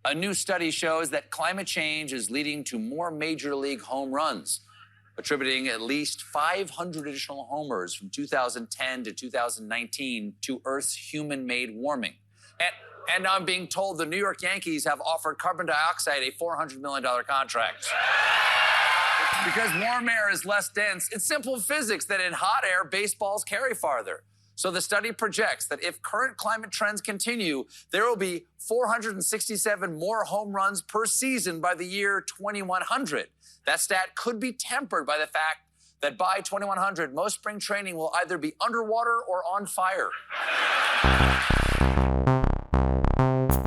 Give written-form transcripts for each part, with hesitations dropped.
A new study shows that climate change is leading to more major league home runs, attributing at least 500 additional homers from 2010 to 2019 to Earth's human-made warming. And I'm being told the New York Yankees have offered carbon dioxide a $400 million contract. Because warm air is less dense, it's simple physics that in hot air, baseballs carry farther. So the study projects that if current climate trends continue, there will be 467 more home runs per season by the year 2100. That stat could be tempered by the fact that by 2100, most spring training will either be underwater or on fire.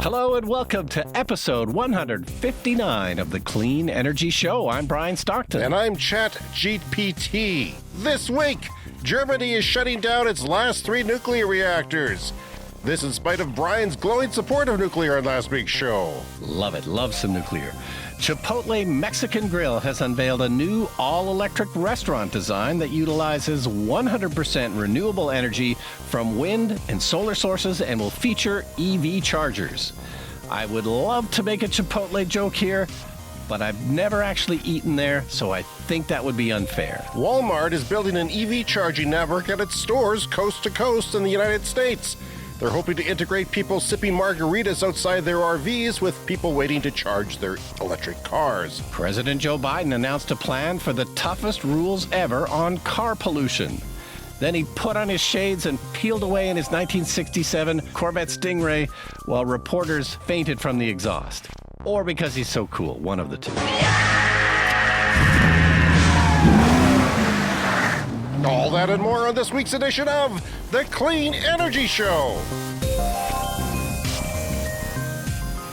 Hello and welcome to episode 159 of the Clean Energy Show. I'm Brian Stockton. And I'm ChatGPT. This week, Germany is shutting down its last 3 nuclear reactors. This in spite of Brian's glowing support of nuclear on last week's show. Love it. Love some nuclear. Chipotle Mexican Grill has unveiled a new all-electric restaurant design that utilizes 100% renewable energy from wind and solar sources and will feature EV chargers. I would love to make a Chipotle joke here, but I've never actually eaten there, so I think that would be unfair. Walmart is building an EV charging network at its stores coast to coast in the United States. They're hoping to integrate people sipping margaritas outside their RVs with people waiting to charge their electric cars. President Joe Biden announced a plan for the toughest rules ever on car pollution. Then he put on his shades and peeled away in his 1967 Corvette Stingray while reporters fainted from the exhaust. Or because he's so cool, one of the two. All that and more on this week's edition of The Clean Energy Show.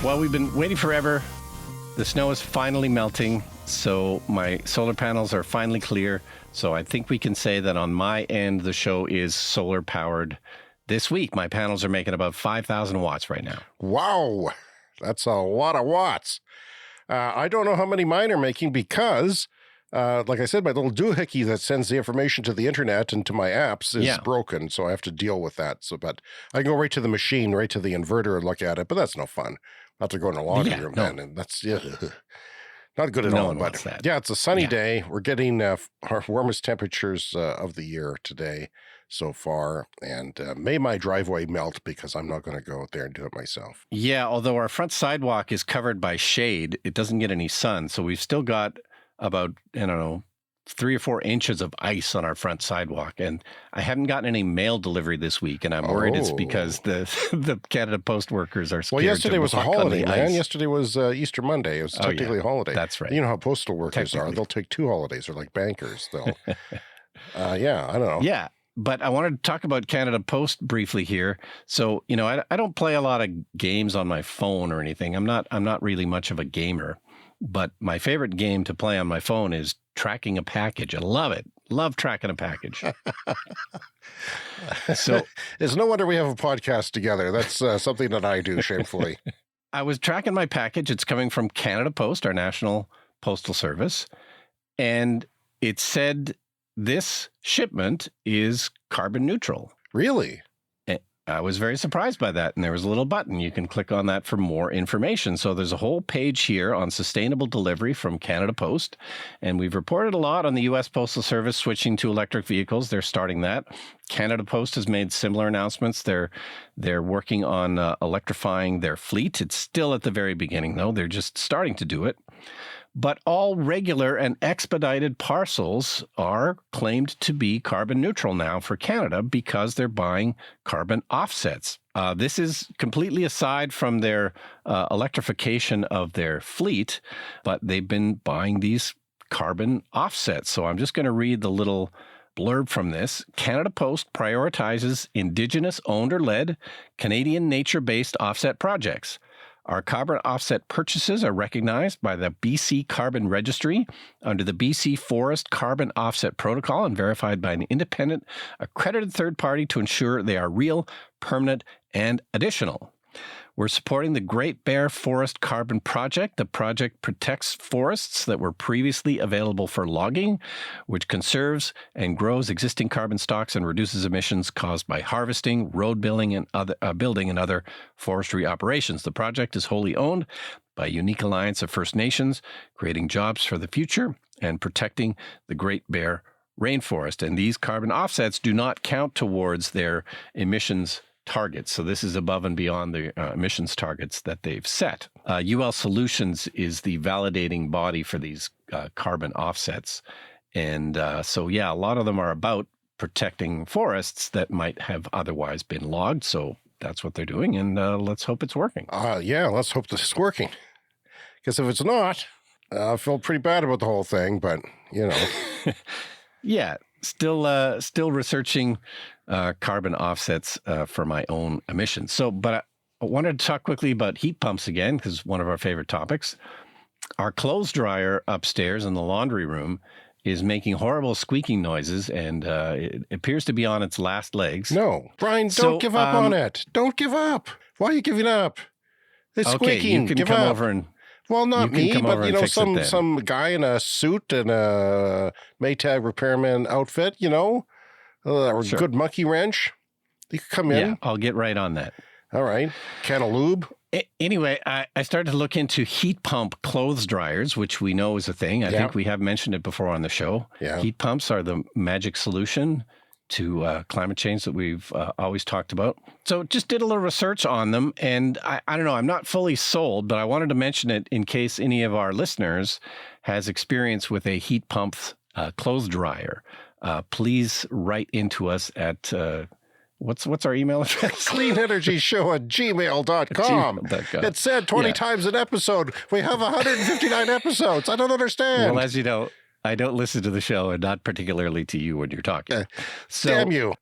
Well, we've been waiting forever. The snow is finally melting, so my solar panels are finally clear. So I think we can say that on my end, the show is solar powered. This week, my panels are making about 5,000 watts right now. Wow, that's a lot of watts. I don't know how many mine are making because... like I said, my little doohickey that sends the information to the internet and to my apps is broken, so I have to deal with that. But I can go right to the machine, right to the inverter and look at it, but that's no fun. I'll have to go in a laundry room then, and that's not good at all. But yeah, it's a sunny day. We're getting our warmest temperatures of the year today so far, and may my driveway melt because I'm not going to go out there and do it myself. Yeah, although our front sidewalk is covered by shade, it doesn't get any sun, so we've still got about, 3 or 4 inches of ice on our front sidewalk. And I haven't gotten any mail delivery this week, and I'm worried it's because the Canada Post workers are scared. Well, yesterday was a holiday, man. Yesterday was Easter Monday. It was technically a holiday. That's right. You know how postal workers are. They'll take 2 holidays. They're like bankers. They'll, I don't know. Yeah. But I wanted to talk about Canada Post briefly here. So, I don't play a lot of games on my phone or anything. I'm not really much of a gamer. But my favorite game to play on my phone is tracking a package. I love it. Love tracking a package. So it's no wonder we have a podcast together. That's something that I do, shamefully. I was tracking my package. It's coming from Canada Post, our national postal service. And it said this shipment is carbon neutral. Really? I was very surprised by that. And there was a little button. You can click on that for more information. So there's a whole page here on sustainable delivery from Canada Post. And we've reported a lot on the U.S. Postal Service switching to electric vehicles. They're starting that. Canada Post has made similar announcements. They're working on electrifying their fleet. It's still at the very beginning, though. They're just starting to do it. But all regular and expedited parcels are claimed to be carbon neutral now for Canada because they're buying carbon offsets. This is completely aside from their electrification of their fleet, but they've been buying these carbon offsets. So I'm just going to read the little blurb from this. Canada Post prioritizes Indigenous owned or led Canadian nature-based offset projects. Our carbon offset purchases are recognized by the BC Carbon Registry under the BC Forest Carbon Offset Protocol and verified by an independent, accredited third party to ensure they are real, permanent, and additional. We're supporting the Great Bear Forest Carbon Project. The project protects forests that were previously available for logging, which conserves and grows existing carbon stocks and reduces emissions caused by harvesting, road building, and other forestry operations. The project is wholly owned by a unique alliance of First Nations, creating jobs for the future and protecting the Great Bear rainforest. And these carbon offsets do not count towards their emissions targets. So this is above and beyond the emissions targets that they've set. UL Solutions is the validating body for these carbon offsets. And a lot of them are about protecting forests that might have otherwise been logged. So that's what they're doing. And let's hope it's working. Let's hope this is working. Because if it's not, I feel pretty bad about the whole thing, but, Yeah, still researching carbon offsets for my own emissions. But I wanted to talk quickly about heat pumps again, because one of our favorite topics. Our clothes dryer upstairs in the laundry room is making horrible squeaking noises, and it appears to be on its last legs. No, Brian, don't give up on it. Don't give up. Why are you giving up? It's squeaking. You can give come up. over and... Well, not me, but some guy in a suit and a Maytag repairman outfit, or Sure. good monkey wrench. You could come in. Yeah, I'll get right on that. All right. Can of lube. Anyway, I started to look into heat pump clothes dryers, which we know is a thing. I think we have mentioned it before on the show. Yeah. Heat pumps are the magic solution to climate change that we've always talked about. So just did a little research on them, and I don't know, I'm not fully sold, but I wanted to mention it in case any of our listeners has experience with a heat pump clothes dryer. Please write into us at... What's our email address? cleanenergyshow@gmail.com. It said 20 times an episode. We have 159 episodes. I don't understand. Well, as you know, I don't listen to the show, and not particularly to you when you're talking. Damn you.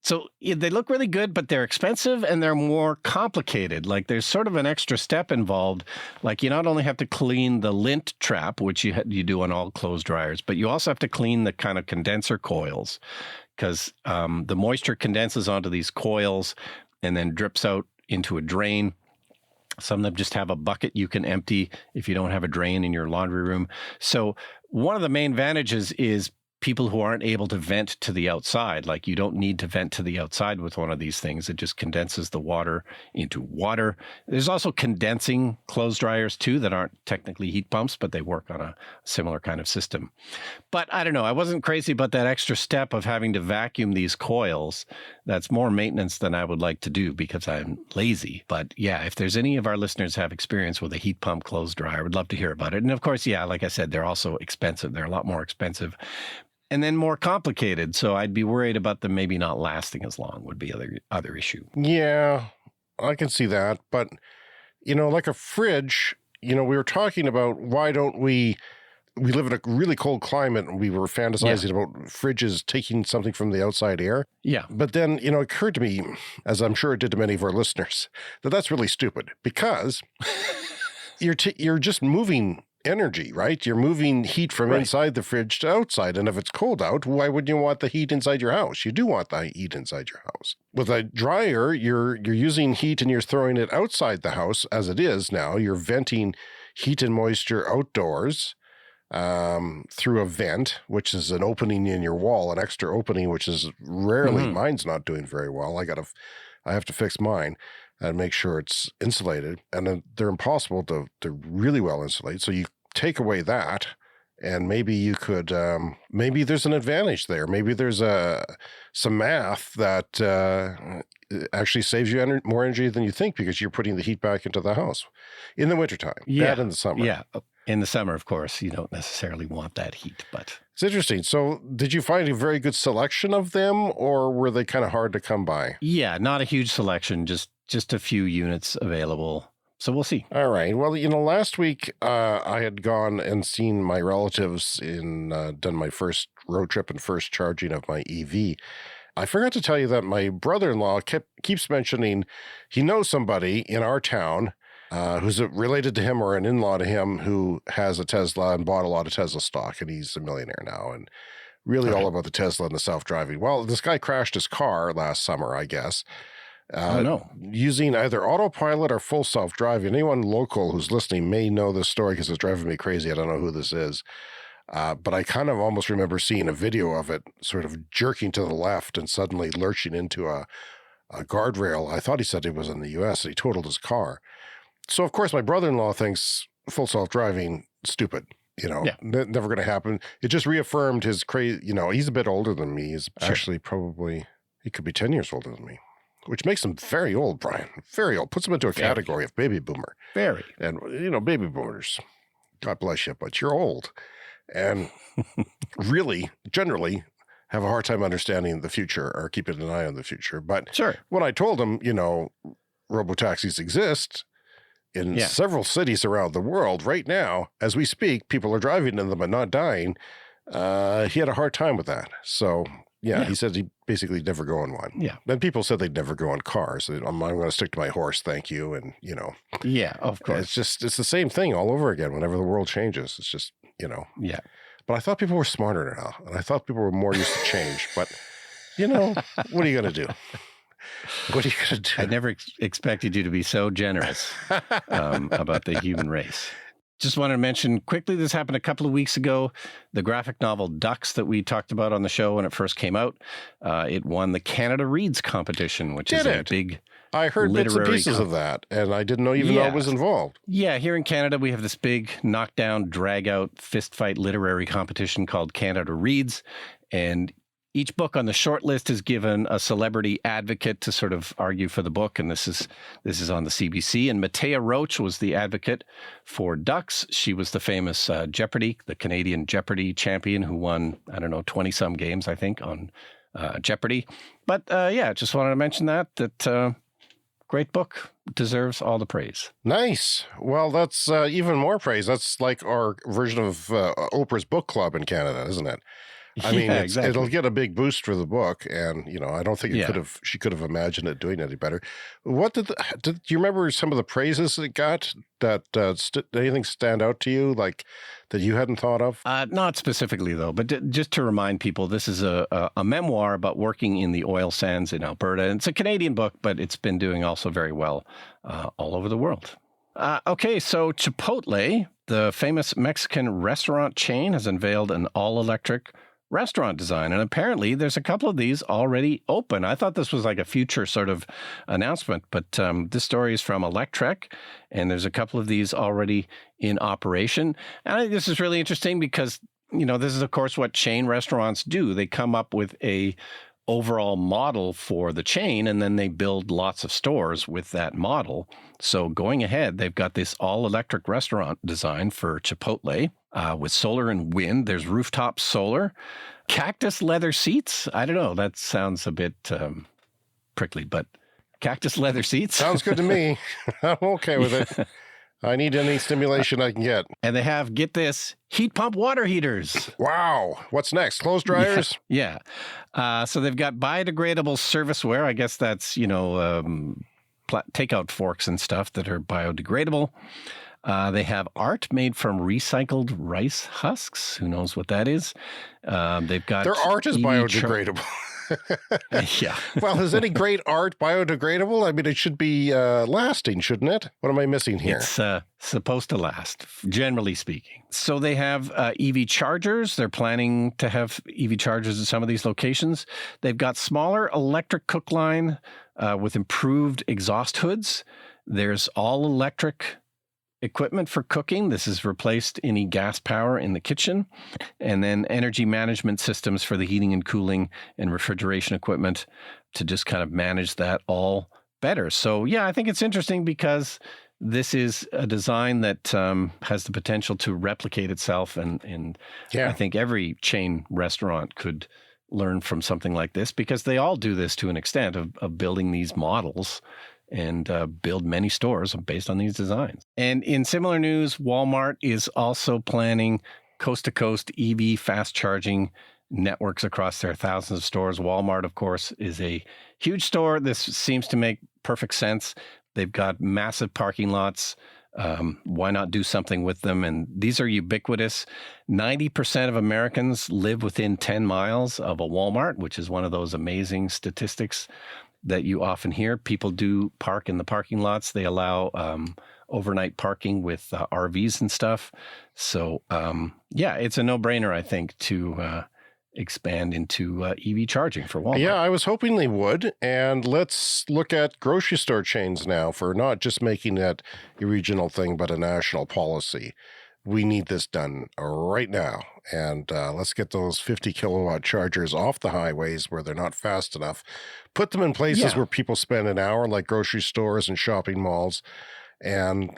So they look really good, but they're expensive and they're more complicated. Like there's sort of an extra step involved. Like you not only have to clean the lint trap, which you do on all clothes dryers, but you also have to clean the kind of condenser coils, because the moisture condenses onto these coils and then drips out into a drain. Some of them just have a bucket you can empty if you don't have a drain in your laundry room. So one of the main advantages is people who aren't able to vent to the outside. Like you don't need to vent to the outside with one of these things. It just condenses the water into water. There's also condensing clothes dryers too that aren't technically heat pumps, but they work on a similar kind of system. But I don't know. I wasn't crazy about that extra step of having to vacuum these coils. That's more maintenance than I would like to do because I'm lazy. But yeah, if there's any of our listeners have experience with a heat pump clothes dryer, I would love to hear about it. And of course, yeah, like I said, they're also expensive. They're a lot more expensive. And then more complicated. So I'd be worried about them maybe not lasting as long would be other issue. Yeah, I can see that. But, like a fridge, we were talking about why don't we live in a really cold climate and we were fantasizing about fridges taking something from the outside air. Yeah. But then, it occurred to me, as I'm sure it did to many of our listeners, that that's really stupid because you're just moving energy, right? You're moving heat from inside the fridge to outside. And if it's cold out, why wouldn't you want the heat inside your house? You do want the heat inside your house. With a dryer, you're using heat and you're throwing it outside the house as it is now. You're venting heat and moisture outdoors through a vent, which is an opening in your wall, an extra opening, which is rarely, mine's not doing very well. I have to fix mine and make sure it's insulated. And they're impossible to really well insulate. So you take away that, and maybe you could, maybe there's an advantage there. Maybe there's some math that actually saves you more energy than you think because you're putting the heat back into the house in the wintertime, bad in the summer. Yeah. In the summer, of course, you don't necessarily want that heat, but... It's interesting. So did you find a very good selection of them, or were they kind of hard to come by? Yeah, not a huge selection, just a few units available. So we'll see. All right. Well, last week I had gone and seen my relatives done my first road trip and first charging of my EV. I forgot to tell you that my brother-in-law keeps mentioning he knows somebody in our town who's related to him or an in-law to him who has a Tesla and bought a lot of Tesla stock, and he's a millionaire now and really all about the Tesla and the self-driving. Well, this guy crashed his car last summer, I guess, Oh, no. Using either autopilot or full self-driving. Anyone local who's listening may know this story because it's driving me crazy. I don't know who this is. But I kind of almost remember seeing a video of it sort of jerking to the left and suddenly lurching into a guardrail. I thought he said he was in the U.S. and he totaled his car. So, of course, my brother-in-law thinks full self-driving stupid. Never going to happen. It just reaffirmed his crazy, he's a bit older than me. He's actually he could be 10 years older than me, which makes him very old, Brian. Very old. Puts him into a category of baby boomer. Very. And, baby boomers, God bless you, but you're old. And really, generally, have a hard time understanding the future or keeping an eye on the future. But when I told him, robotaxis exist in several cities around the world right now, as we speak, people are driving in them and not dying. He had a hard time with that. So, he said he'd basically never go in one. Yeah. Then people said they'd never go in cars. I'm going to stick to my horse, thank you. And, Yeah, of course. It's the same thing all over again whenever the world changes. It's just, Yeah. But I thought people were smarter now, and I thought people were more used to change. But, what are you going to do? What are you going to do? I never expected you to be so generous about the human race. Just wanted to mention quickly, this happened a couple of weeks ago. The graphic novel Ducks that we talked about on the show when it first came out, it won the Canada Reads competition, which is a big I heard bits and pieces of that, and I didn't know it was involved. Yeah, here in Canada, we have this big knockdown, drag-out, fistfight literary competition called Canada Reads, and each book on the short list is given a celebrity advocate to sort of argue for the book, and this is on the CBC. And Matea Roach was the advocate for Ducks. She was the famous Jeopardy, the Canadian Jeopardy champion who won, 20-some games, I think, on Jeopardy. But just wanted to mention that great book, deserves all the praise. Nice. Well, that's even more praise. That's like our version of Oprah's book club in Canada, isn't it? I mean, exactly. It'll get a big boost for the book, and I don't think she could have imagined it doing any better. What do you remember some of the praises it got? That did anything stand out to you, like that you hadn't thought of? Not specifically, though, but just to remind people, this is a memoir about working in the oil sands in Alberta. And it's a Canadian book, but it's been doing also very well all over the world. Okay, so Chipotle, the famous Mexican restaurant chain, has unveiled an all-electric restaurant design. And apparently there's a couple of these already open. I thought this was like a future sort of announcement, but this story is from Electrek, and there's a couple of these already in operation. And I think this is really interesting because, this is, of course, what chain restaurants do. They come up with a overall model for the chain, and then they build lots of stores with that model. So going ahead, they've got this all-electric restaurant design for Chipotle with solar and wind. There's rooftop solar, cactus leather seats. I don't know. That sounds a bit prickly, but cactus leather seats. Sounds good to me. I'm okay with it. I need any stimulation I can get. And they have, get this, heat pump water heaters. Wow. What's next? Clothes dryers? Yeah. So they've got biodegradable serviceware. I guess that's, takeout forks and stuff that are biodegradable. They have art made from recycled rice husks. Who knows what that is? They've got their art is biodegradable. Yeah. Well, is any great art biodegradable? I mean, it should be lasting, shouldn't it? What am I missing here? It's supposed to last, generally speaking. So they have EV chargers. They're planning to have EV chargers at some of these locations. They've got smaller electric cook line with improved exhaust hoods. There's all electric equipment for cooking. This has replaced any gas power in the kitchen. And then energy management systems for the heating and cooling and refrigeration equipment to just kind of manage that all better. So, I think it's interesting because this is a design that has the potential to replicate itself. And I think every chain restaurant could learn from something like this because they all do this to an extent of building these models and build many stores based on these designs. And in similar news, Walmart is also planning coast-to-coast EV fast charging networks across their thousands of stores. Walmart, of course, is a huge store. This seems to make perfect sense. They've got massive parking lots. Why not do something with them? And these are ubiquitous. 90% of Americans live within 10 miles of a Walmart, which is one of those amazing statistics that you often hear. People do park in the parking lots. They allow overnight parking with RVs and stuff. So, it's a no-brainer, I think, to expand into EV charging for Walmart. Yeah, I was hoping they would. And let's look at grocery store chains now for not just making that a regional thing, but a national policy. We need this done right now. And let's get those 50 kilowatt chargers off the highways where they're not fast enough. Put them in places where people spend an hour, like grocery stores and shopping malls. And,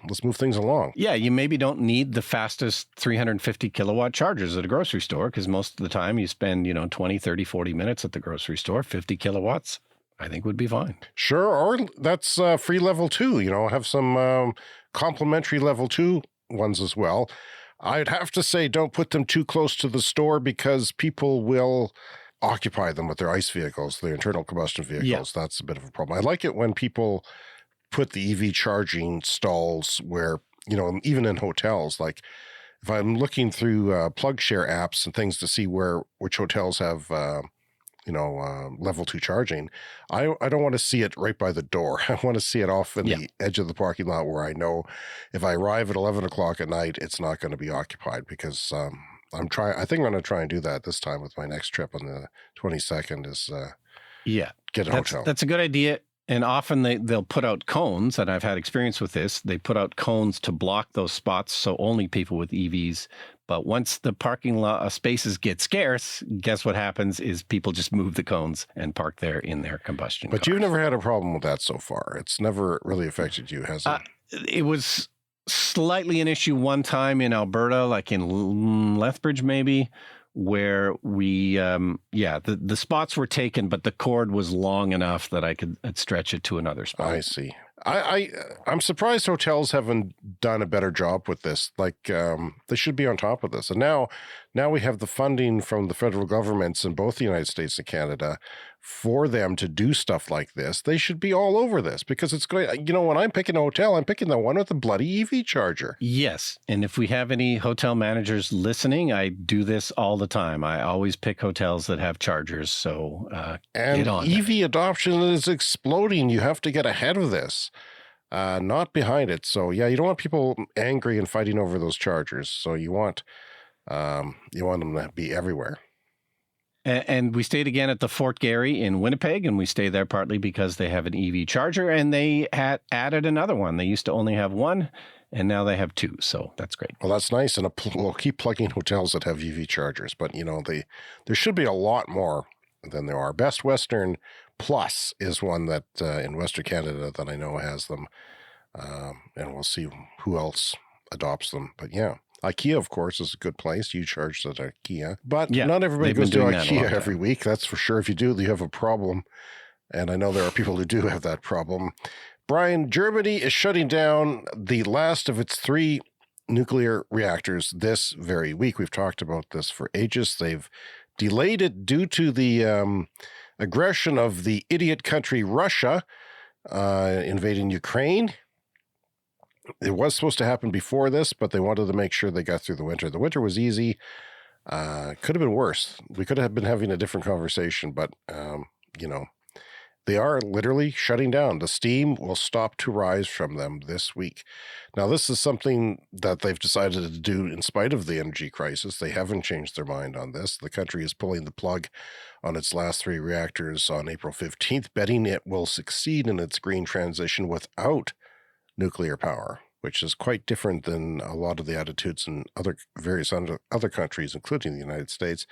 let's move things along. Yeah, you maybe don't need the fastest 350 kilowatt chargers at a grocery store because most of the time you spend, 20, 30, 40 minutes at the grocery store. 50 kilowatts, I think, would be fine. Sure. Or that's free level 2, have some complimentary level 2 ones as well. I'd have to say don't put them too close to the store because people will occupy them with their ICE vehicles, their internal combustion vehicles. Yeah. That's a bit of a problem. I like it when people put the EV charging stalls where, even in hotels, like if I'm looking through PlugShare apps and things to see which hotels have, level 2 charging, I don't want to see it right by the door. I want to see it off in the edge of the parking lot where I know if I arrive at 11 o'clock at night, it's not going to be occupied because I think I'm going to try and do that this time with my next trip on the 22nd is get a hotel. That's a good idea. And often they'll put out cones, and I've had experience with this. They put out cones to block those spots so only people with EVs. But once the parking lot spaces get scarce, guess what happens is people just move the cones and park there in their combustion But cars. You've never had a problem with that so far. It's never really affected you, has it? It was slightly an issue one time in Alberta, like in Lethbridge maybe, where we, the spots were taken, but the cord was long enough that I could stretch it to another spot. I see. I'm surprised hotels haven't done a better job with this. Like, they should be on top of this. And now we have the funding from the federal governments in both the United States and Canada for them to do stuff like this. They should be all over this because it's going, when I'm picking a hotel, I'm picking the one with the bloody EV charger. Yes. And if we have any hotel managers listening, I do this all the time. I always pick hotels that have chargers. So and get on EV there. adoption is exploding. You have to get ahead of this. Not behind it. So you don't want people angry and fighting over those chargers. So you want them to be everywhere. And we stayed again at the Fort Garry in Winnipeg, and we stayed there partly because they have an EV charger, and they had added another one. They used to only have one, and now they have two. So that's great. Well, that's nice. And we'll keep plugging hotels that have EV chargers, but there should be a lot more than there are. Best Western Plus is one that in Western Canada that I know has them, and we'll see who else adopts them. But IKEA, of course, is a good place. You charge at IKEA, but not everybody goes to IKEA every week. That's for sure. If you do, you have a problem, and I know there are people who do have that problem. Brian, Germany is shutting down the last of its 3 nuclear reactors this very week. We've talked about this for ages. They've delayed it due to the aggression of the idiot country Russia invading Ukraine. It was supposed to happen before this, but they wanted to make sure they got through the winter. The winter was easy. Could have been worse. We could have been having a different conversation, but, they are literally shutting down. The steam will stop to rise from them this week. Now, this is something that they've decided to do in spite of the energy crisis. They haven't changed their mind on this. The country is pulling the plug on its last 3 reactors on April 15th, betting it will succeed in its green transition without nuclear power, which is quite different than a lot of the attitudes in various other countries, including the United States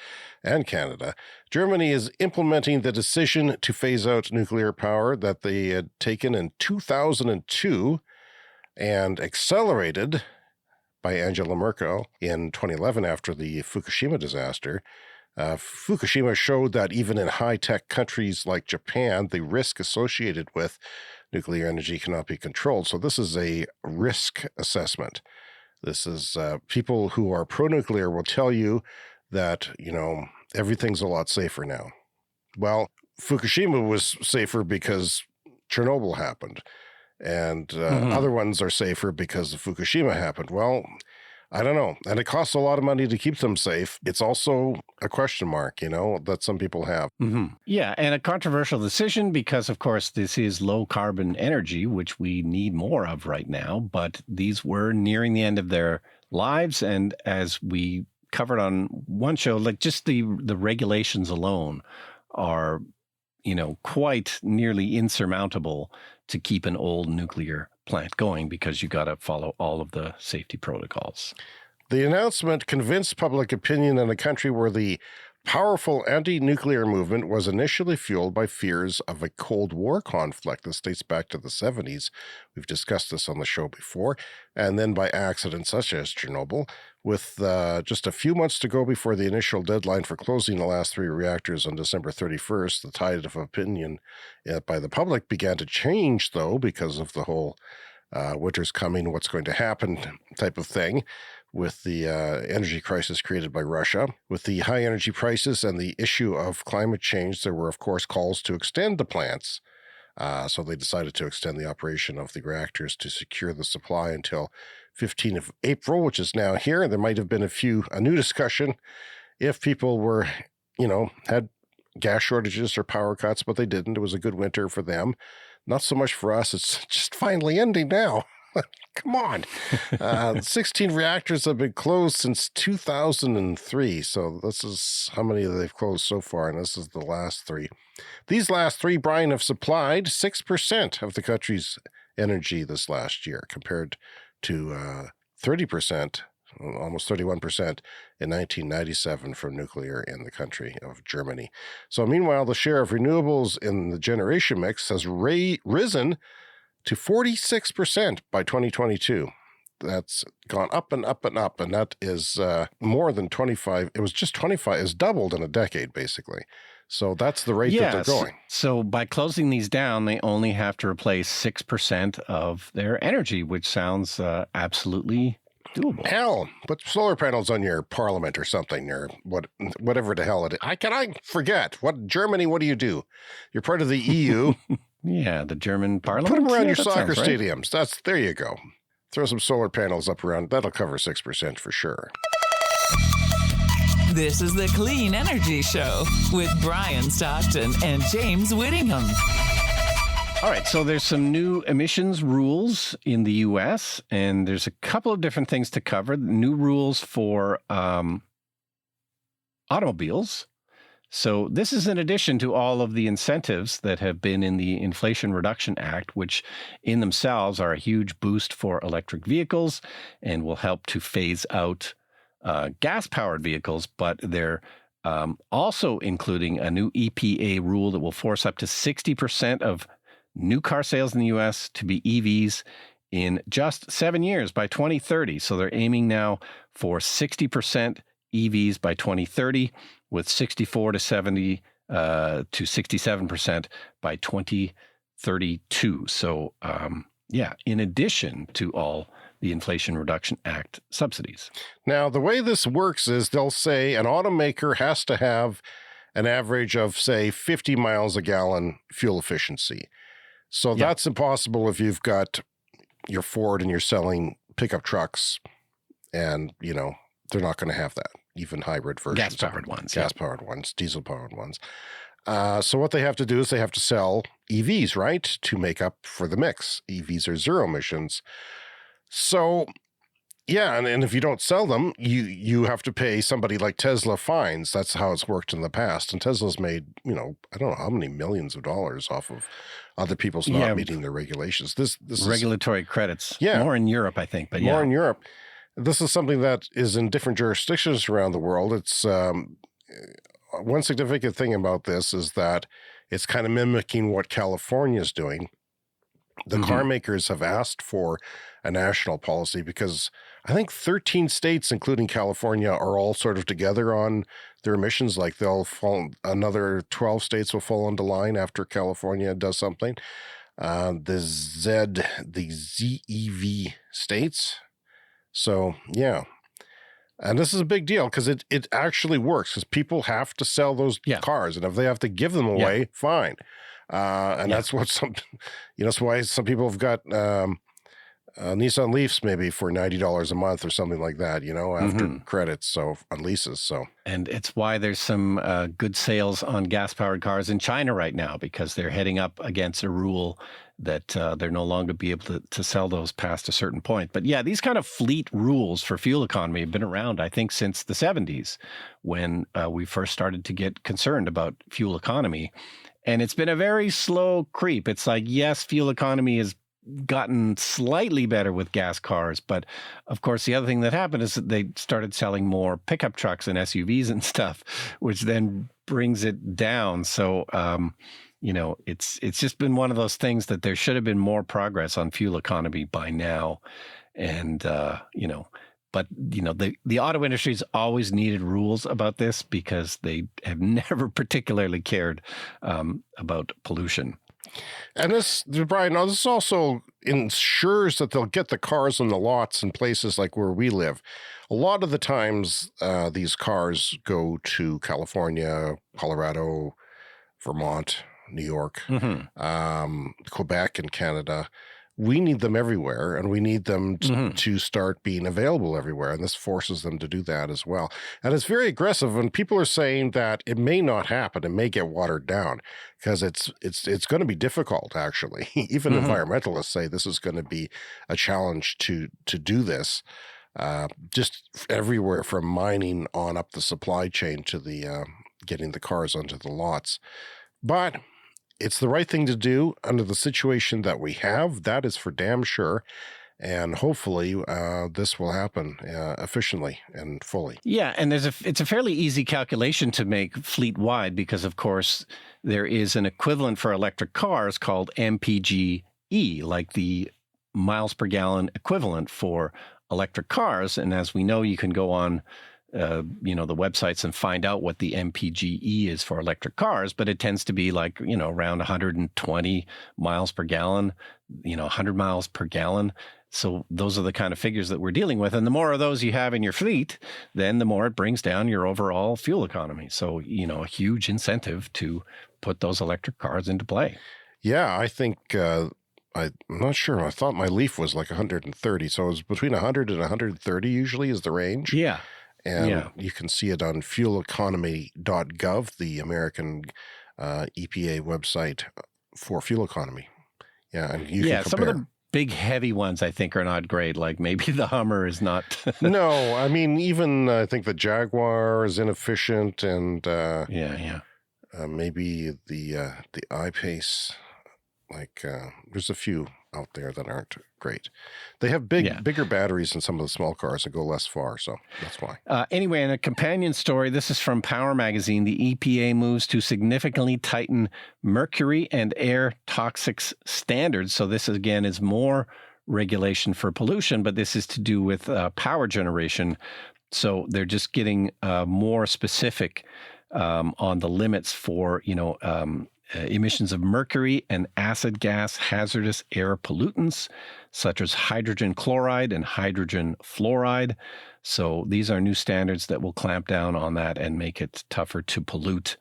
and Canada. Germany is implementing the decision to phase out nuclear power that they had taken in 2002 and accelerated by Angela Merkel in 2011 after the Fukushima disaster. Fukushima showed that even in high-tech countries like Japan, the risk associated with nuclear energy cannot be controlled. So this is a risk assessment. This is people who are pro-nuclear will tell you that, everything's a lot safer now. Well, Fukushima was safer because Chernobyl happened, and other ones are safer because of Fukushima happened. Well, I don't know. And it costs a lot of money to keep them safe. It's also a question mark, that some people have. Mm-hmm. Yeah, and a controversial decision because, of course, this is low carbon energy, which we need more of right now. But these were nearing the end of their lives. And as we covered on one show, like just the regulations alone are, quite nearly insurmountable to keep an old nuclear plant going because you got to follow all of the safety protocols. The announcement convinced public opinion in a country where the powerful anti-nuclear movement was initially fueled by fears of a Cold War conflict. This dates back to the 70s. We've discussed this on the show before. And then by accidents such as Chernobyl, with just a few months to go before the initial deadline for closing the last 3 reactors on December 31st, the tide of opinion by the public began to change, though, because of the whole winter's coming, what's going to happen type of thing, with the energy crisis created by Russia. With the high energy prices and the issue of climate change, there were, of course, calls to extend the plants. So they decided to extend the operation of the reactors to secure the supply until 15th of April, which is now here. There might have been a new discussion if people were, had gas shortages or power cuts, but they didn't. It was a good winter for them. Not so much for us. It's just finally ending now. Come on. 16 reactors have been closed since 2003. So this is how many they've closed so far, and this is the last 3. These last 3, Brian, have supplied 6% of the country's energy this last year, compared to 30%, almost 31% in 1997 from nuclear in the country of Germany. So meanwhile, the share of renewables in the generation mix has risen to 46% by 2022. That's gone up and up and up, and that is more than 25. It was just 25. It's doubled in a decade, basically. So that's the rate that they're going. So by closing these down, they only have to replace 6% of their energy, which sounds absolutely doable. Hell, put solar panels on your parliament or something, or whatever the hell it is. I forget. Germany, what do? You're part of the EU. Yeah, the German parliament. Put them around your soccer stadiums. There you go. Throw some solar panels up around. That'll cover 6% for sure. This is the Clean Energy Show with Brian Stockton and James Whittingham. All right, so there's some new emissions rules in the U.S., and there's a couple of different things to cover. New rules for automobiles. So this is in addition to all of the incentives that have been in the Inflation Reduction Act, which in themselves are a huge boost for electric vehicles and will help to phase out gas-powered vehicles, but they're also including a new EPA rule that will force up to 60% of new car sales in the U.S. to be EVs in just 7 years by 2030. So they're aiming now for 60% EVs by 2030, with 64 to 70 to 67% by 2032. So, in addition to all the Inflation Reduction Act subsidies. Now, the way this works is they'll say an automaker has to have an average of, say, 50 miles a gallon fuel efficiency. So that's impossible if you've got your Ford and you're selling pickup trucks, and, they're not going to have that. Even hybrid versions. Gas-powered ones. Gas-powered ones, diesel-powered ones. So what they have to do is they have to sell EVs, right, to make up for the mix. EVs are zero emissions. So, and if you don't sell them, you have to pay somebody like Tesla fines. That's how it's worked in the past. And Tesla's made, I don't know how many millions of dollars off of other people's not meeting their regulations. This regulatory credits. Yeah. More in Europe, I think. But more in Europe. This is something that is in different jurisdictions around the world. It's one significant thing about this is that it's kind of mimicking what California is doing. The car makers have asked for a national policy because I think 13 states, including California, are all sort of together on their emissions. Like another 12 states will fall into line after California does something. The ZEV states. So, and this is a big deal because it actually works because people have to sell those cars, and if they have to give them away, fine. And that's what that's why some people have got Nissan Leafs maybe for $90 a month or something like that, after credits, so on leases. So, and it's why there's some good sales on gas-powered cars in China right now, because they're heading up against a rule that they're no longer be able to sell those past a certain point. But yeah, these kind of fleet rules for fuel economy have been around, I think, since the 70s, when we first started to get concerned about fuel economy. And it's been a very slow creep. It's like, yes, fuel economy has gotten slightly better with gas cars. But of course, the other thing that happened is that they started selling more pickup trucks and SUVs and stuff, which then brings it down. So, it's just been one of those things that there should have been more progress on fuel economy by now. And, but, the auto industry's always needed rules about this because they have never particularly cared about pollution. And this, Brian, this also ensures that they'll get the cars on the lots in places like where we live. A lot of the times, these cars go to California, Colorado, Vermont, New York, Quebec, and Canada. We need them everywhere, and we need them to start being available everywhere, and this forces them to do that as well. And it's very aggressive, and people are saying that it may not happen. It may get watered down because it's going to be difficult, actually. Even environmentalists say this is going to be a challenge to do this, just everywhere from mining on up the supply chain to the getting the cars onto the lots. But it's the right thing to do under the situation that we have. That is for damn sure. And hopefully this will happen efficiently and fully. Yeah, and it's a fairly easy calculation to make fleet-wide because, of course, there is an equivalent for electric cars called MPGE, like the miles per gallon equivalent for electric cars. And as we know, you can go on the websites and find out what the MPGE is for electric cars, but it tends to be like, around 120 miles per gallon, 100 miles per gallon. So those are the kind of figures that we're dealing with. And the more of those you have in your fleet, then the more it brings down your overall fuel economy. So, a huge incentive to put those electric cars into play. Yeah, I think, I'm not sure. I thought my Leaf was like 130. So it was between 100 and 130 usually is the range. Yeah. And you can see it on fueleconomy.gov, the American EPA website for fuel economy. Yeah, and you can compare. Some of the big heavy ones I think are not great. Like maybe the Hummer is not. No, I mean even I think the Jaguar is inefficient, and maybe the I-Pace. Like there's a few out there that aren't great. They have bigger batteries than some of the small cars and go less far, so that's why. Anyway, in a companion story, this is from Power Magazine. The EPA moves to significantly tighten mercury and air toxics standards. So this, again, is more regulation for pollution, but this is to do with power generation. So they're just getting more specific on the limits for, emissions of mercury and acid gas hazardous air pollutants, such as hydrogen chloride and hydrogen fluoride. So these are new standards that will clamp down on that and make it tougher to pollute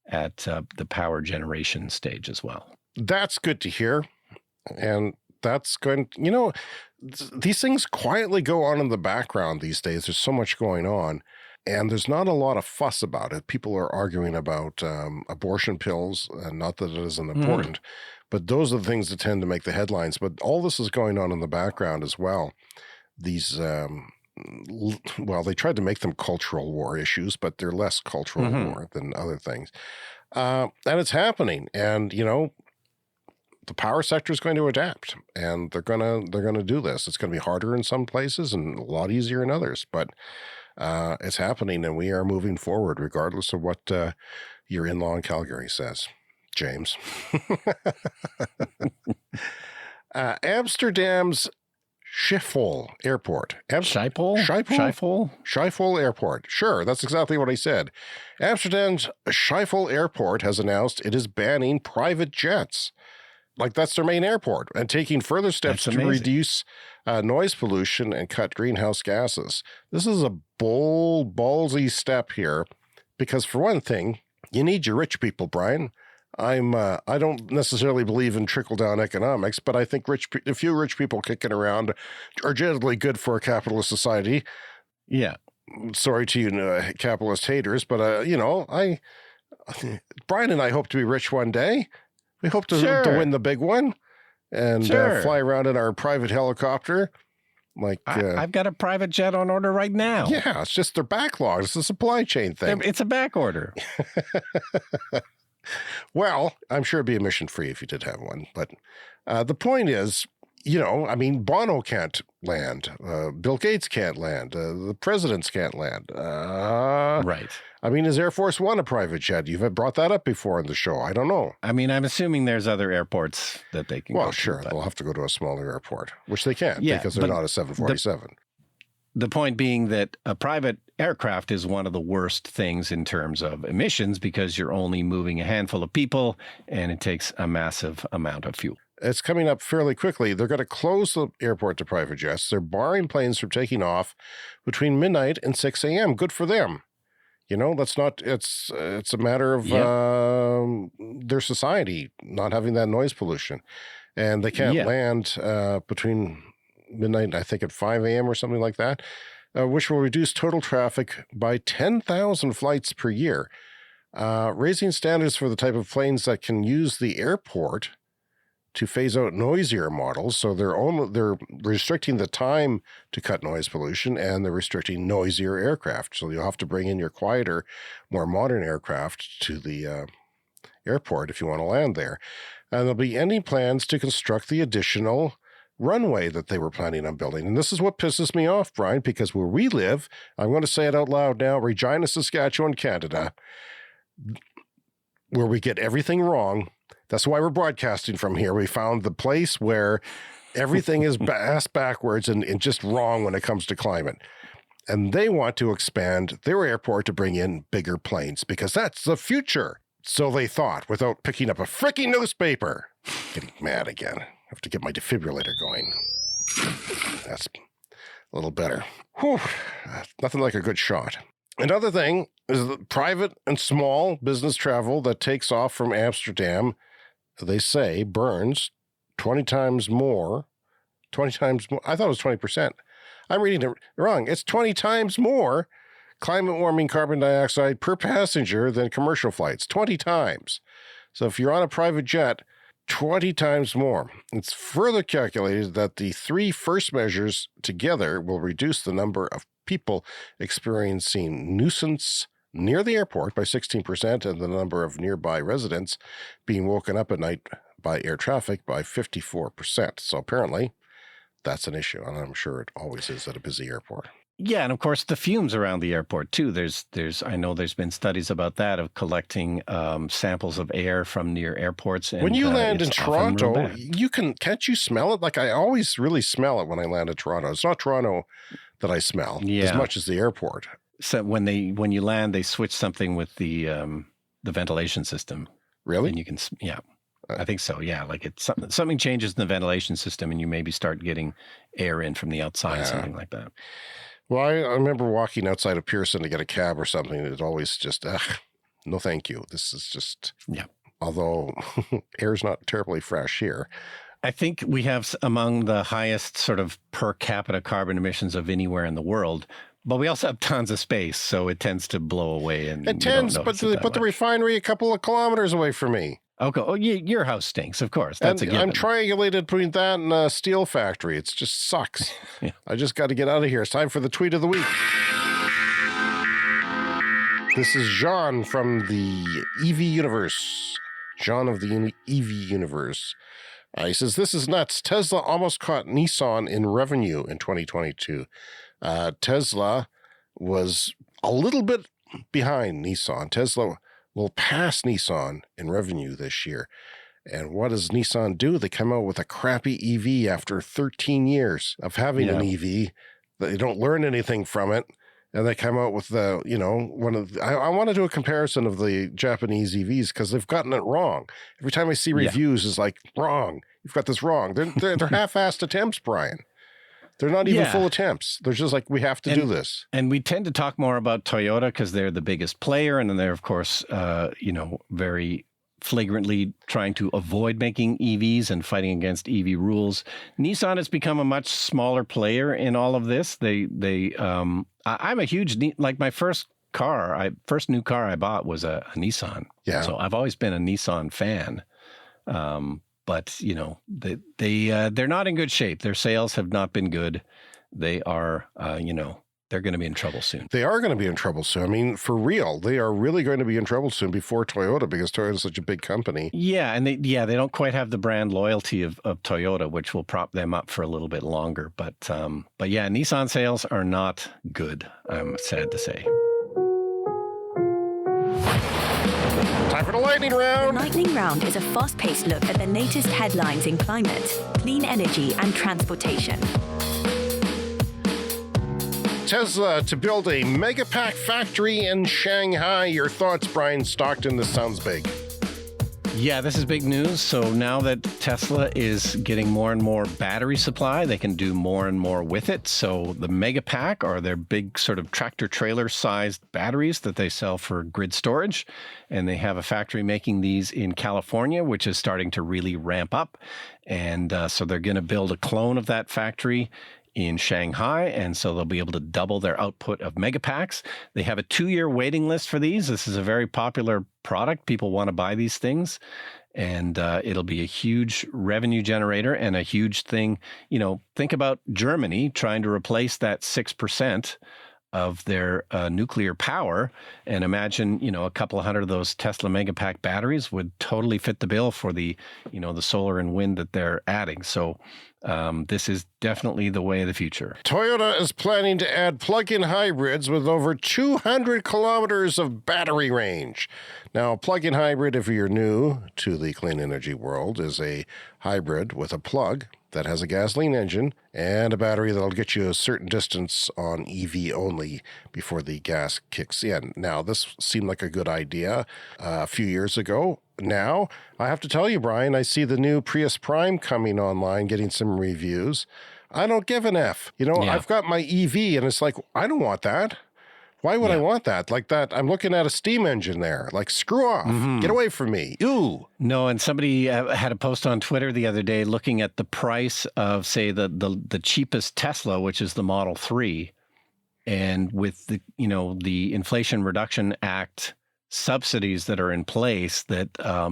at the power generation stage as well. That's good to hear. And that's going, these things quietly go on in the background these days. There's so much going on. And there's not a lot of fuss about it. People are arguing about abortion pills, not that it isn't important, but those are the things that tend to make the headlines. But all this is going on in the background as well. These, they tried to make them cultural war issues, but they're less cultural war than other things. And it's happening. And, the power sector is going to adapt, and they're gonna do this. It's going to be harder in some places and a lot easier in others, but it's happening, and we are moving forward regardless of what your in-law in Calgary says, James. Amsterdam's Schiphol Airport. Schiphol Airport. Sure, that's exactly what I said. Amsterdam's Schiphol Airport has announced it is banning private jets. Like, that's their main airport, and taking further steps to reduce noise pollution and cut greenhouse gases. This is a bold, ballsy step here because, for one thing, you need your rich people, Brian. I don't necessarily believe in trickle-down economics, but I think a few rich people kicking around are generally good for a capitalist society. Yeah. Sorry to you, capitalist haters, but Brian and I hope to be rich one day. We hope to win the big one and fly around in our private helicopter. Like I've got a private jet on order right now. Yeah, it's just their backlog. It's a supply chain thing. It's a back order. Well, I'm sure it'd be emission-free if you did have one. But the point is, Bono can't land. Bill Gates can't land. The presidents can't land. Right. Is Air Force One a private jet? You've brought that up before in the show. I don't know. I'm assuming there's other airports that they can go to. Well, sure. They'll have to go to a smaller airport, which they can't because they're not a 747. The point being that a private aircraft is one of the worst things in terms of emissions because you're only moving a handful of people and it takes a massive amount of fuel. It's coming up fairly quickly. They're going to close the airport to private jets. They're barring planes from taking off between midnight and 6 a.m. Good for them. That's not, it's a matter of their society not having that noise pollution. And they can't land between midnight, I think at 5 a.m. or something like that, which will reduce total traffic by 10,000 flights per year. Raising standards for the type of planes that can use the airport to phase out noisier models. So they're restricting the time to cut noise pollution, and they're restricting noisier aircraft. So you'll have to bring in your quieter, more modern aircraft to the airport if you want to land there. And there'll be any plans to construct the additional runway that they were planning on building. And this is what pisses me off, Brian, because where we live, I'm going to say it out loud now, Regina, Saskatchewan, Canada, where we get everything wrong. That's why we're broadcasting from here. We found the place where everything is ass backwards and just wrong when it comes to climate. And they want to expand their airport to bring in bigger planes because that's the future. So they thought, without picking up a freaking newspaper. Getting mad again. I have to get my defibrillator going. That's a little better. Whew. Nothing like a good shot. Another thing is the private and small business travel that takes off from Amsterdam, they say, burns 20 times more. I thought it was 20%. I'm reading it wrong. It's 20 times more climate warming carbon dioxide per passenger than commercial flights. 20 times. So if you're on a private jet, 20 times more. It's further calculated that the three first measures together will reduce the number of people experiencing nuisance near the airport by 16% and the number of nearby residents being woken up at night by air traffic by 54%. So apparently that's an issue, and I'm sure it always is at a busy airport. Yeah, and of course the fumes around the airport too. I know there's been studies about that, of collecting samples of air from near airports. And, when you land in Toronto, can't you smell it? Like I always really smell it when I land in Toronto. It's not Toronto that I smell as much as the airport. So when you land, they switch something with the ventilation system. Really? And you can, I think so. Yeah, like it's something changes in the ventilation system, and you maybe start getting air in from the outside, something like that. Well, I remember walking outside of Pearson to get a cab or something. It always just, no thank you. This is just, although air's not terribly fresh here. I think we have among the highest sort of per capita carbon emissions of anywhere in the world, but we also have tons of space, so it tends to blow away. And it tends, but they put the refinery a couple of kilometers away from me. Okay. Oh, your house stinks, of course. That's a given. I'm triangulated between that and a steel factory. It just sucks. I just got to get out of here. It's time for the tweet of the week. This is Jean from the EV universe. Jean of the EV universe. He says, this is nuts. Tesla almost caught Nissan in revenue in 2022. Tesla was a little bit behind Nissan. Tesla will pass Nissan in revenue this year. And what does Nissan do? They come out with a crappy EV after 13 years of having an EV. They don't learn anything from it. And they come out with I want to do a comparison of the Japanese EVs because they've gotten it wrong. Every time I see reviews, it's like, wrong. You've got this wrong. They're half-assed attempts, Brian. They're not even full attempts. They're just like, we have to do this. And we tend to talk more about Toyota because they're the biggest player. And then they're, of course, very flagrantly trying to avoid making EVs and fighting against EV rules. Nissan has become a much smaller player in all of this. I'm a huge, like my first new car I bought was a Nissan. Yeah. So I've always been a Nissan fan. But they're not in good shape. Their sales have not been good. They are, they're going to be in trouble soon. They are going to be in trouble soon. I mean, for real, they are really going to be in trouble soon before Toyota, because Toyota is such a big company. Yeah, and they don't quite have the brand loyalty of Toyota, which will prop them up for a little bit longer. But yeah, Nissan sales are not good, I'm sad to say. Time for the lightning round. The lightning round is a fast-paced look at the latest headlines in climate, clean energy, and transportation. Tesla to build a Megapack factory in Shanghai. Your thoughts, Brian Stockton? This sounds big. Yeah, this is big news. So now that Tesla is getting more and more battery supply, they can do more and more with it. So the Megapack are their big sort of tractor-trailer sized batteries that they sell for grid storage. And they have a factory making these in California, which is starting to really ramp up. And so they're going to build a clone of that factory in Shanghai, and so they'll be able to double their output of Megapacks. They have a 2-year waiting list for these. This is a very popular product. People want to buy these things, and it'll be a huge revenue generator and a huge thing. Think about Germany trying to replace that 6% of their nuclear power, and imagine, a couple of hundred of those Tesla Megapack batteries would totally fit the bill for the solar and wind that they're adding. So this is definitely the way of the future. Toyota is planning to add plug-in hybrids with over 200 kilometers of battery range. Now, a plug-in hybrid, if you're new to the clean energy world, is a hybrid with a plug that has a gasoline engine and a battery that'll get you a certain distance on EV only before the gas kicks in. Now, this seemed like a good idea a few years ago. Now, I have to tell you, Brian, I see the new Prius Prime coming online, getting some reviews. I don't give an F. I've got my EV, and it's like, I don't want that. Why would I want that? Like that, I'm looking at a steam engine there. Like, screw off. Mm-hmm. Get away from me. Ooh. No, and somebody had a post on Twitter the other day looking at the price of, say, the cheapest Tesla, which is the Model 3. And with the Inflation Reduction Act subsidies that are in place, that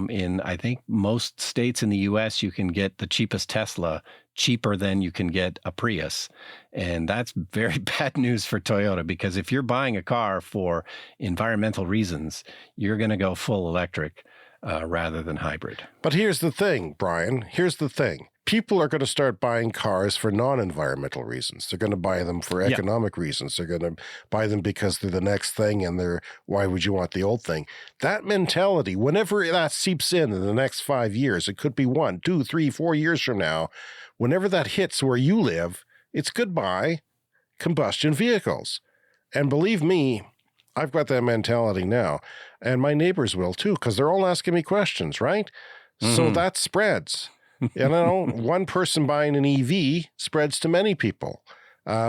in, I think, most states in the U.S., you can get the cheapest Tesla cheaper than you can get a Prius. And that's very bad news for Toyota, because if you're buying a car for environmental reasons, you're going to go full electric rather than hybrid. But here's the thing, Brian. Here's the thing. People are going to start buying cars for non-environmental reasons. They're going to buy them for economic reasons. They're going to buy them because they're the next thing, and why would you want the old thing? That mentality, whenever that seeps in the next 5 years, it could be 1, 2, 3, 4 years from now, whenever that hits where you live, it's goodbye combustion vehicles. And believe me, I've got that mentality now, and my neighbors will too, because they're all asking me questions, right? Mm-hmm. So that spreads. One person buying an EV spreads to many people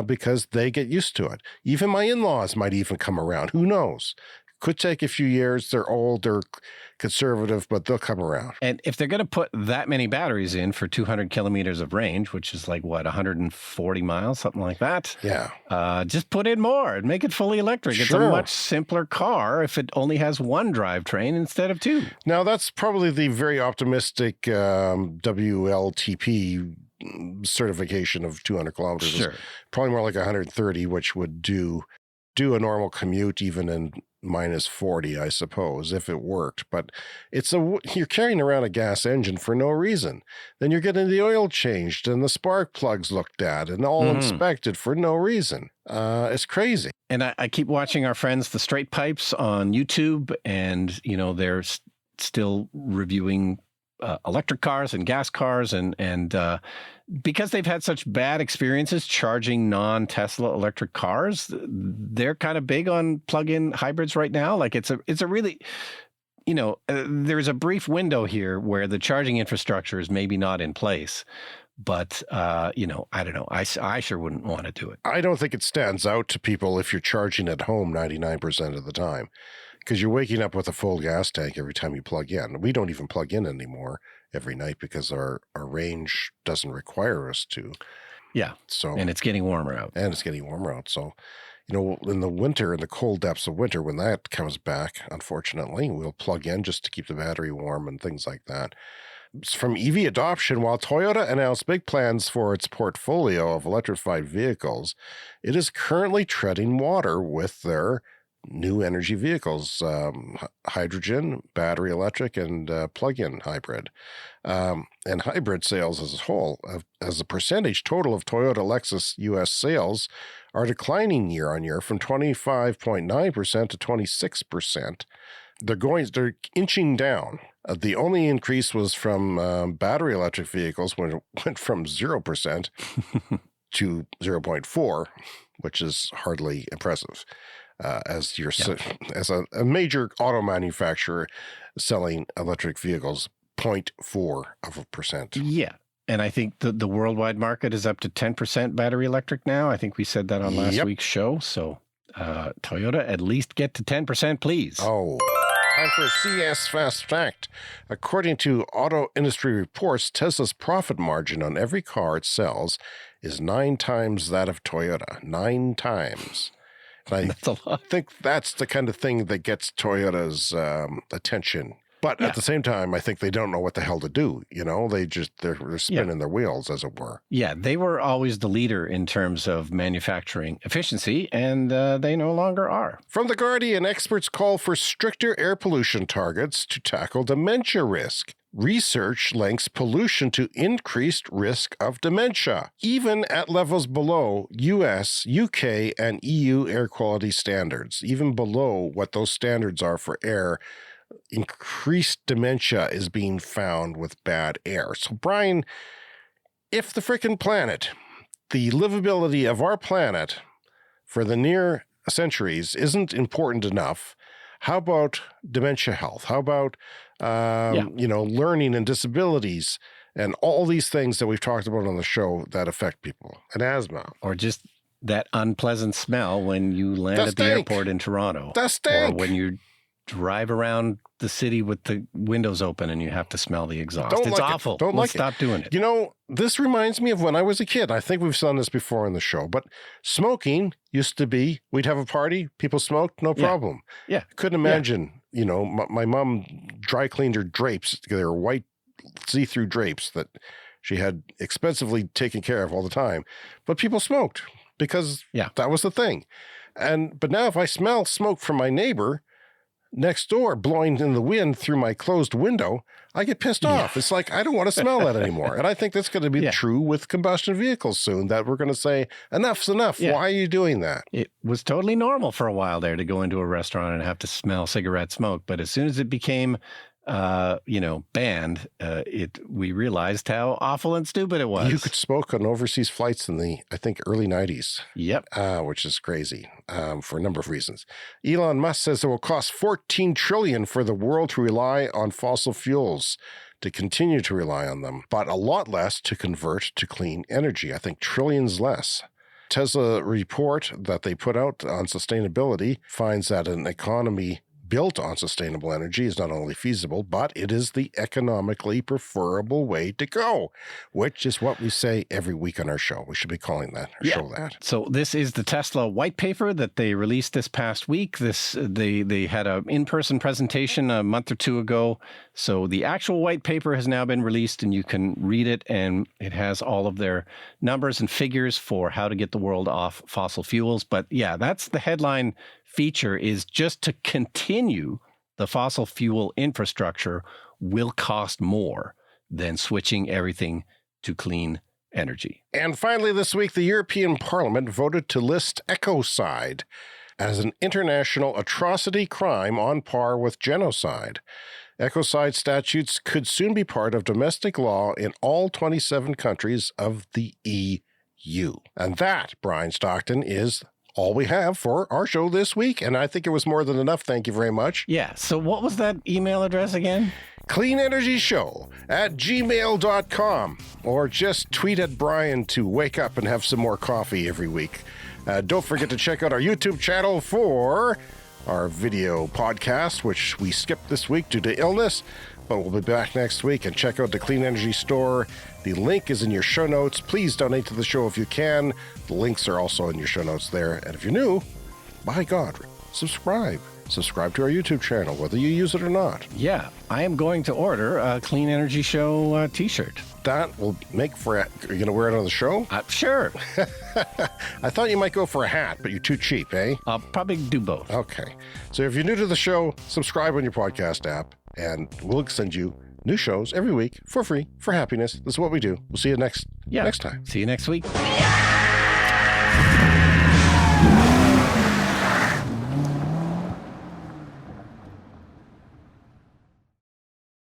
because they get used to it. Even my in-laws might even come around. Who knows? Could take a few years. They're old, they're conservative, but they'll come around. And if they're going to put that many batteries in for 200 kilometers of range, which is like, 140 miles, something like that? Yeah. Just put in more and make it fully electric. It's a much simpler car if it only has one drivetrain instead of two. Now, that's probably the very optimistic WLTP certification of 200 kilometers. Sure. Probably more like 130, which would do a normal commute even in -40, I suppose, if it worked. But you're carrying around a gas engine for no reason. Then you're getting the oil changed and the spark plugs looked at and all inspected for no reason. It's crazy. And I keep watching our friends, the Straight Pipes, on YouTube, and they're still reviewing electric cars and gas cars, and because they've had such bad experiences charging non-Tesla electric cars, they're kind of big on plug-in hybrids right now. Like it's a really, there's a brief window here where the charging infrastructure is maybe not in place. But, I don't know. I sure wouldn't want to do it. I don't think it stands out to people if you're charging at home 99% of the time. because you're waking up with a full gas tank every time you plug in. We don't even plug in anymore every night because our range doesn't require us to. Yeah. So and it's getting warmer out. So, in the winter, in the cold depths of winter, when that comes back, unfortunately, we'll plug in just to keep the battery warm and things like that. From EV adoption, while Toyota announced big plans for its portfolio of electrified vehicles, it is currently treading water with their new energy vehicles, hydrogen, battery electric, and plug-in hybrid. And hybrid sales as a whole, as a percentage total of Toyota Lexus U.S. sales, are declining year on year from 25.9% to 26%. They're inching down. The only increase was from battery electric vehicles, when it went from 0% to 0.4%, which is hardly impressive. As a major auto manufacturer selling electric vehicles, 0.4%. Yeah. And I think the worldwide market is up to 10% battery electric now. I think we said that on last week's show. So Toyota, at least get to 10%, please. Oh, time for a CS Fast Fact. According to Auto Industry Reports, Tesla's profit margin on every car it sells is 9 times that of Toyota. 9 times. That's a lot. I think that's the kind of thing that gets Toyota's attention. But at the same time, I think they don't know what the hell to do. They're spinning their wheels, as it were. Yeah, they were always the leader in terms of manufacturing efficiency, and they no longer are. From The Guardian, experts call for stricter air pollution targets to tackle dementia risk. Research links pollution to increased risk of dementia, even at levels below US, UK, and EU air quality standards. Even below what those standards are for air, increased dementia is being found with bad air. So, Brian, if the frickin' planet, the livability of our planet for the near centuries isn't important enough, how about dementia health? How about, learning and disabilities and all these things that we've talked about on the show that affect people, and asthma? Or just that unpleasant smell when you land at the airport in Toronto. That stink. Or when you drive around the city with the windows open and you have to smell the exhaust. It's awful. Let's stop doing it. This reminds me of when I was a kid. I think we've done this before on the show, but smoking used to be, we'd have a party, people smoked, no problem. Yeah. Couldn't imagine, my mom dry cleaned her drapes. They were white see-through drapes that she had expensively taken care of all the time. But people smoked because that was the thing. But now if I smell smoke from my neighbor next door blowing in the wind through my closed window, I get pissed off. It's like, I don't want to smell that anymore. And I think that's going to be true with combustion vehicles soon, that we're going to say, enough's enough. Yeah. Why are you doing that? It was totally normal for a while there to go into a restaurant and have to smell cigarette smoke. But as soon as it became banned, we realized how awful and stupid it was. You could smoke on overseas flights in the, I think, early 90s. Yep. Which is crazy for a number of reasons. Elon Musk says it will cost $14 trillion for the world to rely on fossil fuels, to continue to rely on them, but a lot less to convert to clean energy. I think trillions less. Tesla report that they put out on sustainability finds that an economy built on sustainable energy is not only feasible, but it is the economically preferable way to go, which is what we say every week on our show. We should be calling that show that. So this is the Tesla white paper that they released this past week. They had an in-person presentation a month or two ago. So the actual white paper has now been released and you can read it, and it has all of their numbers and figures for how to get the world off fossil fuels. But yeah, that's the headline feature, is just to continue the fossil fuel infrastructure will cost more than switching everything to clean energy. And finally this week, the European Parliament voted to list ecocide as an international atrocity crime on par with genocide. Ecocide statutes could soon be part of domestic law in all 27 countries of the EU. And that, Brian Stockton, is all we have for our show this week. And I think it was more than enough. Thank you very much. Yeah. So what was that email address again? cleanenergyshow@gmail.com, or just tweet at Brian to wake up and have some more coffee every week. Don't forget to check out our YouTube channel for our video podcast, which we skipped this week due to illness, but we'll be back next week. And check out the Clean Energy Store. The link is in your show notes. Please donate to the show if you can. The links are also in your show notes there. And if you're new, by God, subscribe. Subscribe to our YouTube channel, whether you use it or not. Yeah, I am going to order a Clean Energy Show t-shirt. That will make for Are you going to wear it on the show? Sure. I thought you might go for a hat, but you're too cheap, eh? I'll probably do both. Okay. So if you're new to the show, subscribe on your podcast app, and we'll send you new shows every week for free, for happiness. This is what we do. We'll see you next time. See you next week.